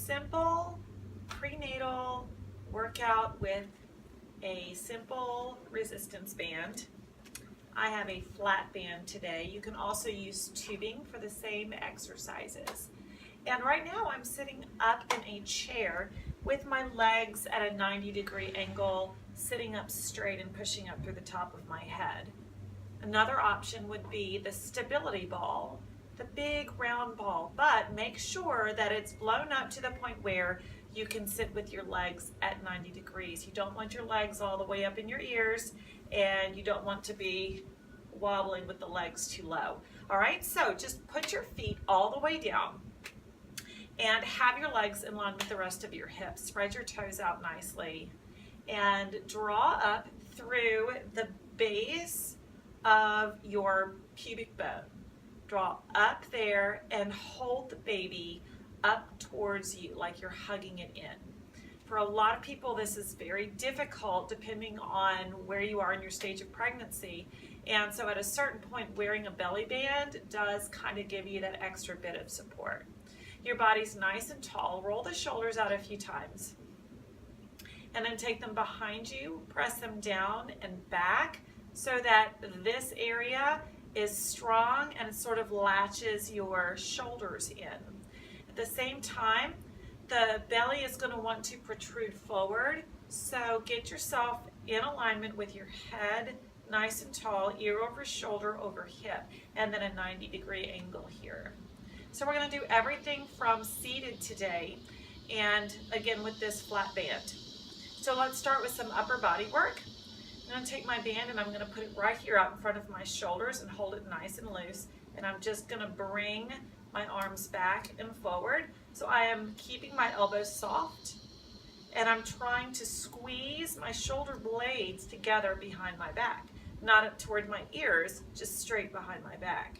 simple prenatal workout with a simple resistance band. I have a flat band today. You can also use tubing for the same exercises. And right now I'm sitting up in a chair with my legs at a 90-degree angle, sitting up straight and pushing up through the top of my head. Another option would be the stability ball, the big round ball, but make sure that it's blown up to the point where you can sit with your legs at 90 degrees. You don't want your legs all the way up in your ears, and you don't want to be wobbling with the legs too low. All right, so just put your feet all the way down and have your legs in line with the rest of your hips. Spread your toes out nicely and draw up through the base of your pubic bone. Draw up there and hold the baby up towards you like you're hugging it in. For a lot of people, this is very difficult depending on where you are in your stage of pregnancy. And so at a certain point, wearing a belly band does kind of give you that extra bit of support. Your body's nice and tall. Roll the shoulders out a few times. And then take them behind you, press them down and back so that this area is strong and it sort of latches your shoulders in. At the same time, the belly is going to want to protrude forward, so get yourself in alignment with your head nice and tall, ear over shoulder over hip, and then a 90-degree angle here. So we're going to do everything from seated today, and again with this flat band. So let's start with some upper body work. I'm going to take my band and I'm going to put it right here out in front of my shoulders and hold it nice and loose, and I'm just going to bring my arms back and forward. So I am keeping my elbows soft, and I'm trying to squeeze my shoulder blades together behind my back, not up toward my ears, just straight behind my back.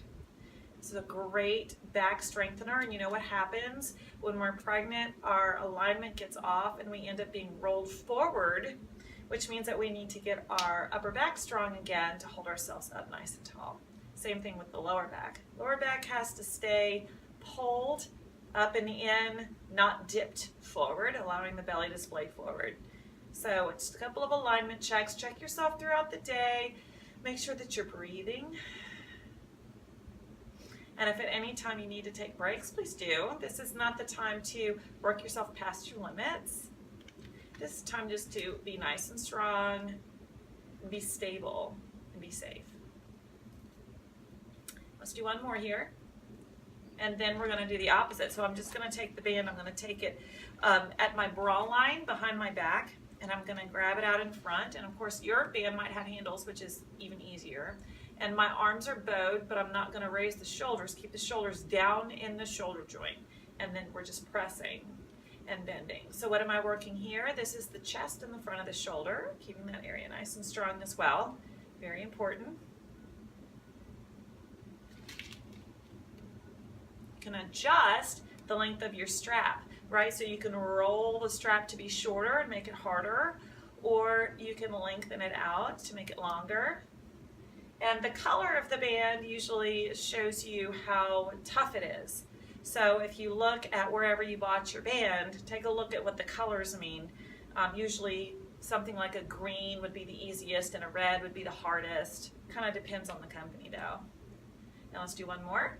This is a great back strengthener, and you know what happens when we're pregnant? Our alignment gets off and we end up being rolled forward, which means that we need to get our upper back strong again to hold ourselves up nice and tall. Same thing with the lower back. Lower back has to stay pulled up and in, not dipped forward, allowing the belly to splay forward. So it's a couple of alignment checks. Check yourself throughout the day. Make sure that you're breathing. And if at any time you need to take breaks, please do. This is not the time to work yourself past your limits. This is time just to be nice and strong, and be stable, and be safe. Let's do one more here. And then we're going to do the opposite. So I'm just going to take the band, I'm going to take it at my bra line behind my back, and I'm going to grab it out in front. And of course your band might have handles, which is even easier. And my arms are bowed, but I'm not going to raise the shoulders. Keep the shoulders down in the shoulder joint. And then we're just pressing and bending. So what am I working here? This is the chest and the front of the shoulder, keeping that area nice and strong as well. Very important. You can adjust the length of your strap, right? So you can roll the strap to be shorter and make it harder, or you can lengthen it out to make it longer. And the color of the band usually shows you how tough it is. So if you look at wherever you bought your band, take a look at what the colors mean. Usually something like a green would be the easiest and a red would be the hardest. Kind of depends on the company though. Now let's do one more.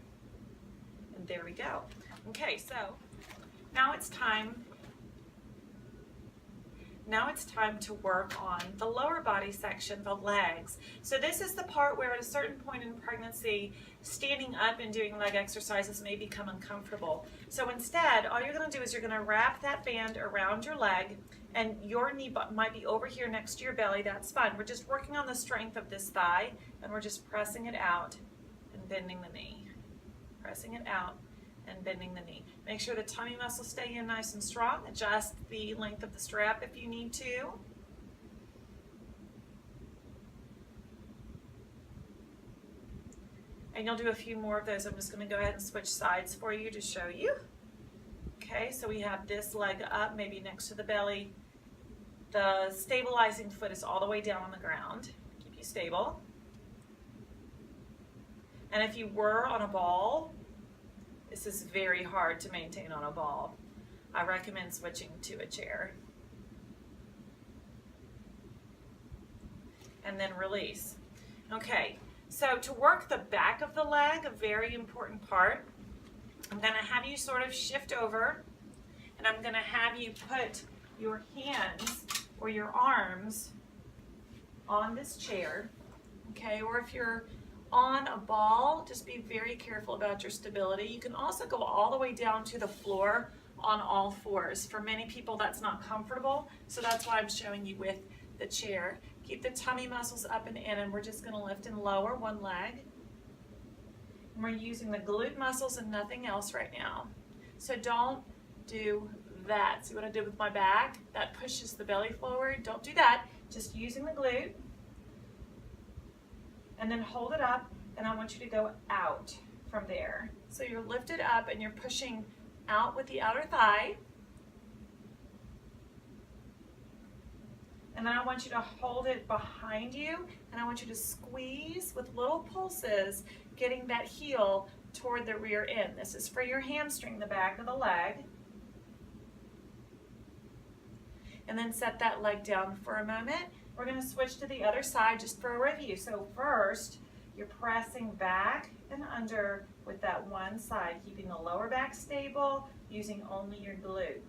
And there we go. Okay, so now it's time to work on the lower body section, the legs. So this is the part where at a certain point in pregnancy, standing up and doing leg exercises may become uncomfortable. So instead, all you're going to do is you're going to wrap that band around your leg, and your knee might be over here next to your belly. That's fine. We're just working on the strength of this thigh, and we're just pressing it out and bending the knee. Pressing it out and bending the knee. Make sure the tummy muscles stay in nice and strong. Adjust the length of the strap if you need to. And you'll do a few more of those. I'm just going to go ahead and switch sides for you to show you. Okay, so we have this leg up, maybe next to the belly. The stabilizing foot is all the way down on the ground. Keep you stable. And if you were on a ball, this is very hard to maintain on a ball. I recommend switching to a chair. And then release. Okay, so to work the back of the leg, a very important part, I'm going to have you sort of shift over, and I'm going to have you put your hands or your arms on this chair, okay? Or if you're on a ball, just be very careful about your stability. You can also go all the way down to the floor on all fours. For many people, that's not comfortable, so that's why I'm showing you with the chair. Keep the tummy muscles up and in, and we're just going to lift and lower one leg. And we're using the glute muscles and nothing else right now. So don't do that. See what I did with my back? That pushes the belly forward. Don't do that. Just using the glute. And then hold it up, and I want you to go out from there. So you're lifted up and you're pushing out with the outer thigh. And then I want you to hold it behind you, and I want you to squeeze with little pulses, getting that heel toward the rear end. This is for your hamstring, the back of the leg. And then set that leg down for a moment. We're going to switch to the other side just for a review. So first, you're pressing back and under with that one side, keeping the lower back stable, using only your glute.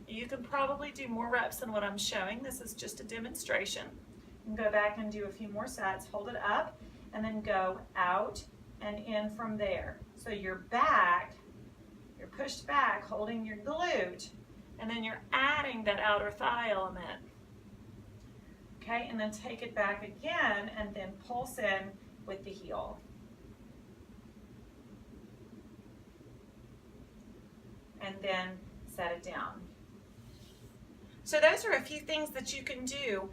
You can probably do more reps than what I'm showing. This is just a demonstration. You can go back and do a few more sets, hold it up, and then go out and in from there. So you're back, you're pushed back, holding your glute, and then you're adding that outer thigh element. Okay, and then take it back again, and then pulse in with the heel. And then set it down. So those are a few things that you can do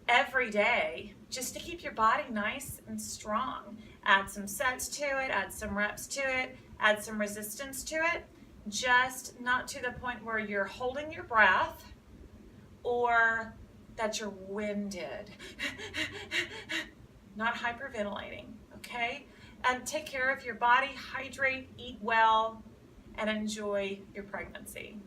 every day just to keep your body nice and strong. Add some sets to it, add some reps to it, add some resistance to it, just not to the point where you're holding your breath or that you're winded, not hyperventilating, okay? And take care of your body, hydrate, eat well, and enjoy your pregnancy.